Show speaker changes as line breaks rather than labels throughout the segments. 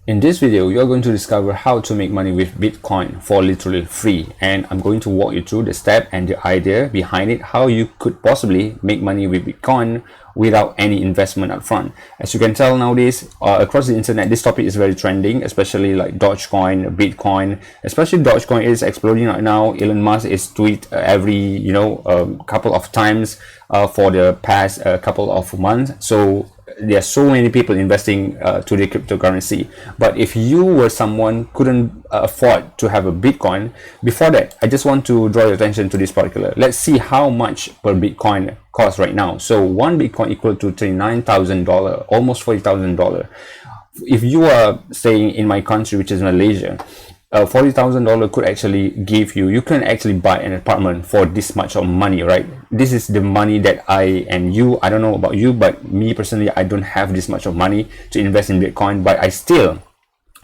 In this video, you're going to discover how to make money with Bitcoin for literally free, and I'm going to walk you through the step and the idea behind it, how you could possibly make money with Bitcoin without any investment upfront. As you can tell nowadays, across the internet, this topic is very trending, especially like Dogecoin, Bitcoin. Especially Dogecoin is exploding right now. Elon Musk is tweet every couple of times for the past couple of months. So there are so many people investing to the cryptocurrency. But if you were someone couldn't afford to have a Bitcoin, before that, I just want to draw your attention to this particular. Let's see how much per Bitcoin costs right now. So one Bitcoin equal to $39,000, almost $40,000. If you are staying in my country, which is Malaysia, $40,000 could actually give you, you can actually buy an apartment for this much of money, right? This is the money that I don't know about you, but me personally, I don't have this much of money to invest in Bitcoin, but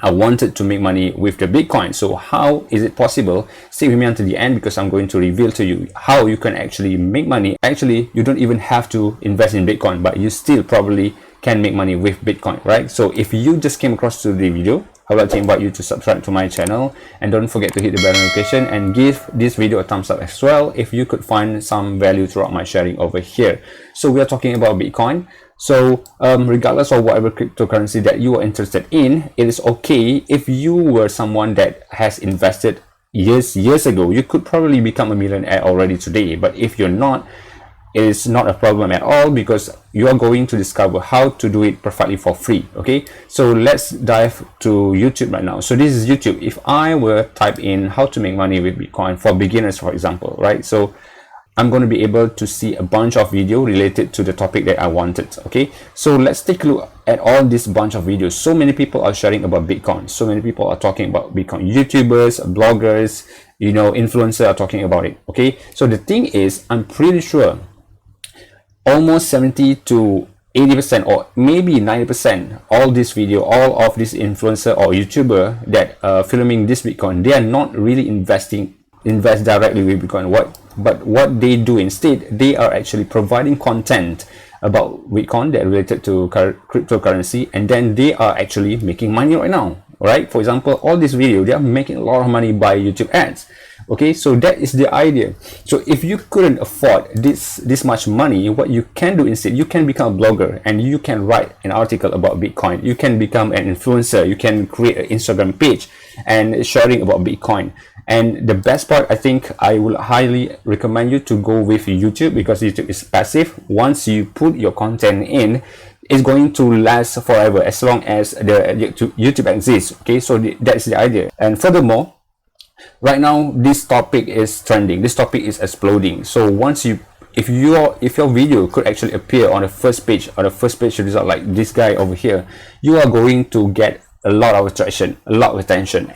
I wanted to make money with the Bitcoin. So how is it possible? Stay with me until the end, because I'm going to reveal to you how you can actually make money. Actually, you don't even have to invest in Bitcoin, but you still probably can make money with Bitcoin, right? So if you just came across to the video, I would like to invite you to subscribe to my channel, and don't forget to hit the bell notification and give this video a thumbs up as well if you could find some value throughout my sharing over here. So we are talking about Bitcoin. So regardless of whatever cryptocurrency that you are interested in, it is okay if you were someone that has invested years ago. You could probably become a millionaire already today, but if you're not, it is not a problem at all, because you are going to discover how to do it perfectly for free. Okay, so let's dive to YouTube right now. So this is YouTube. If I were type in how to make money with Bitcoin for beginners, for example, right? So I'm going to be able to see a bunch of video related to the topic that I wanted. Okay, so let's take a look at all this bunch of videos. So many people are sharing about Bitcoin. So many people are talking about Bitcoin. YouTubers, bloggers, influencers are talking about it. Okay, so the thing is, I'm pretty sure almost 70 to 80% or maybe 90% all of this influencer or YouTuber that filming this Bitcoin, they are not really invest directly with Bitcoin. But what they do instead, they are actually providing content about Bitcoin that related to cryptocurrency, and then they are actually making money right now, right? For example, all this video, they are making a lot of money by YouTube ads. Okay, so that is the idea. So if you couldn't afford this much money, what you can do instead, you can become a blogger and you can write an article about Bitcoin. You can become an influencer. You can create an Instagram page and sharing about Bitcoin. And the best part, I think I will highly recommend you to go with YouTube, because YouTube is passive. Once you put your content in, it's going to last forever as long as the YouTube exists. Okay, so that's the idea. And furthermore, right now this topic is trending, this topic is exploding. So if your video could actually appear on the first page result, like this guy over here, you are going to get a lot of attraction, a lot of attention.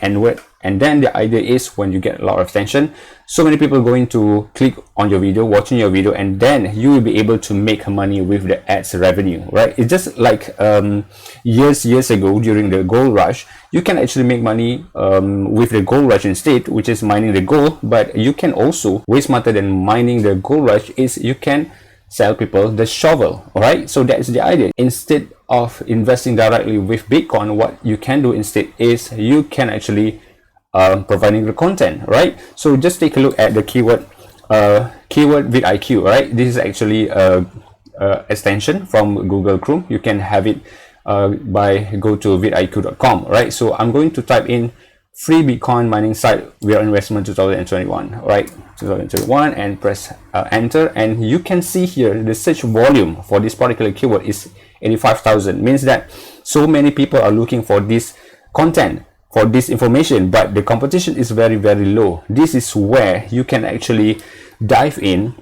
And then the idea is, when you get a lot of attention, so many people are going to click on your video, watching your video, and then you will be able to make money with the ads revenue, right? It's just like years ago during the gold rush, you can actually make money with the gold rush instead, which is mining the gold. But you can also, way smarter than mining the gold rush, is you can sell people the shovel. All right, so that's the idea. Instead of investing directly with Bitcoin, what you can do instead is you can actually providing the content, right? So just take a look at the keyword vidIQ, right? This is actually a extension from Google Chrome. You can have it by go to vidiq.com, right? So I'm going to type in free Bitcoin mining site without investment 2021, right? 2021, and press enter, and you can see here the search volume for this particular keyword is 85,000. Means that so many people are looking for this content, for this information, but the competition is very low. This is where you can actually dive in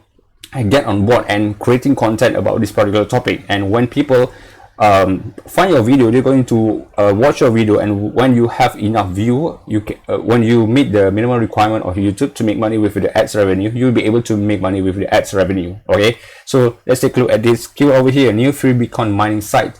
and get on board and creating content about this particular topic. And when people find your video, they're going to watch your video, and when you have enough view, you can, when you meet the minimum requirement of YouTube to make money with the ads revenue, you'll be able to make money with the ads revenue. Okay, so let's take a look at this keyword over here, new free Bitcoin mining site.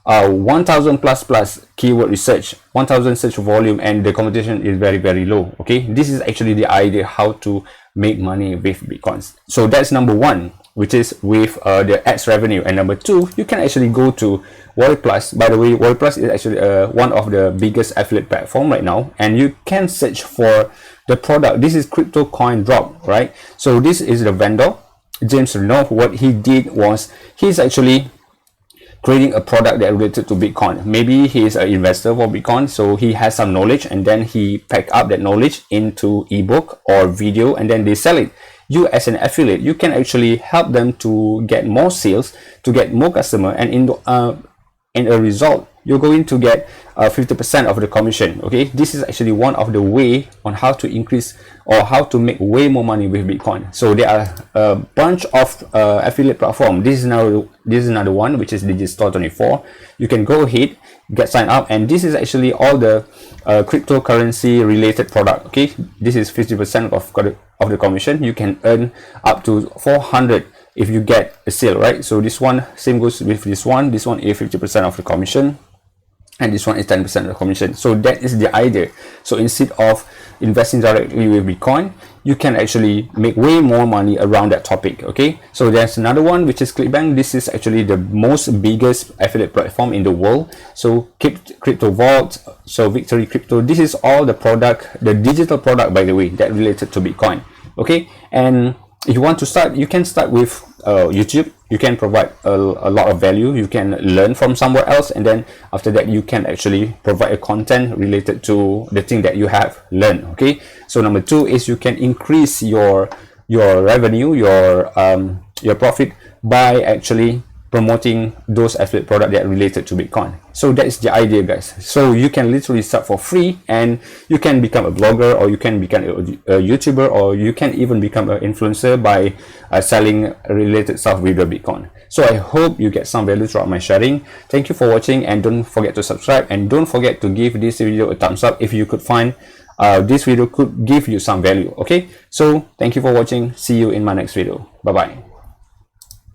1000 plus keyword research, 1000 search volume, and the competition is very low. Okay, this is actually the idea how to make money with Bitcoins. So that's number one. which is with the ads revenue. And number two, you can actually go to Wallet Plus. By the way, Wallet Plus is actually one of the biggest affiliate platform right now, and you can search for the product. This is crypto coin drop, right? So this is the vendor, James Renault. What he did was he's actually creating a product that related to Bitcoin. Maybe he is an investor for Bitcoin, so he has some knowledge, and then he pack up that knowledge into ebook or video, and then they sell it. You as an affiliate, you can actually help them to get more sales, to get more customer, and in a result, you're going to get 50% of the commission. Okay, this is actually one of the way on how to increase or how to make way more money with Bitcoin. So there are a bunch of affiliate platform. This is another one, which is Digistore24. You can go ahead, get signed up, and this is actually all the cryptocurrency related product. Okay, this is 50% of the commission. You can earn up to 400 if you get a sale, right? So this one, same goes with this one is 50% of the commission, and this one is 10% of the commission. So that is the idea. So instead of investing directly with Bitcoin, you can actually make way more money around that topic. Okay, so there's another one, which is ClickBank. This is actually the most biggest affiliate platform in the world. So Crypto Vault, so Victory Crypto, this is all the product, the digital product, by the way, that related to Bitcoin. Okay, and if you want to start, you can start with YouTube. You can provide a lot of value. You can learn from somewhere else, and then after that you can actually provide a content related to the thing that you have learned. Okay, so number two is you can increase your revenue, your profit, by actually promoting those affiliate products that are related to Bitcoin. So that is the idea, guys. So you can literally start for free, and you can become a blogger, or you can become a YouTuber, or you can even become an influencer by selling related stuff with the Bitcoin. So I hope you get some value throughout my sharing. Thank you for watching, and don't forget to subscribe, and don't forget to give this video a thumbs up if you could find this video could give you some value. Okay, so thank you for watching. See you in my next video. Bye bye.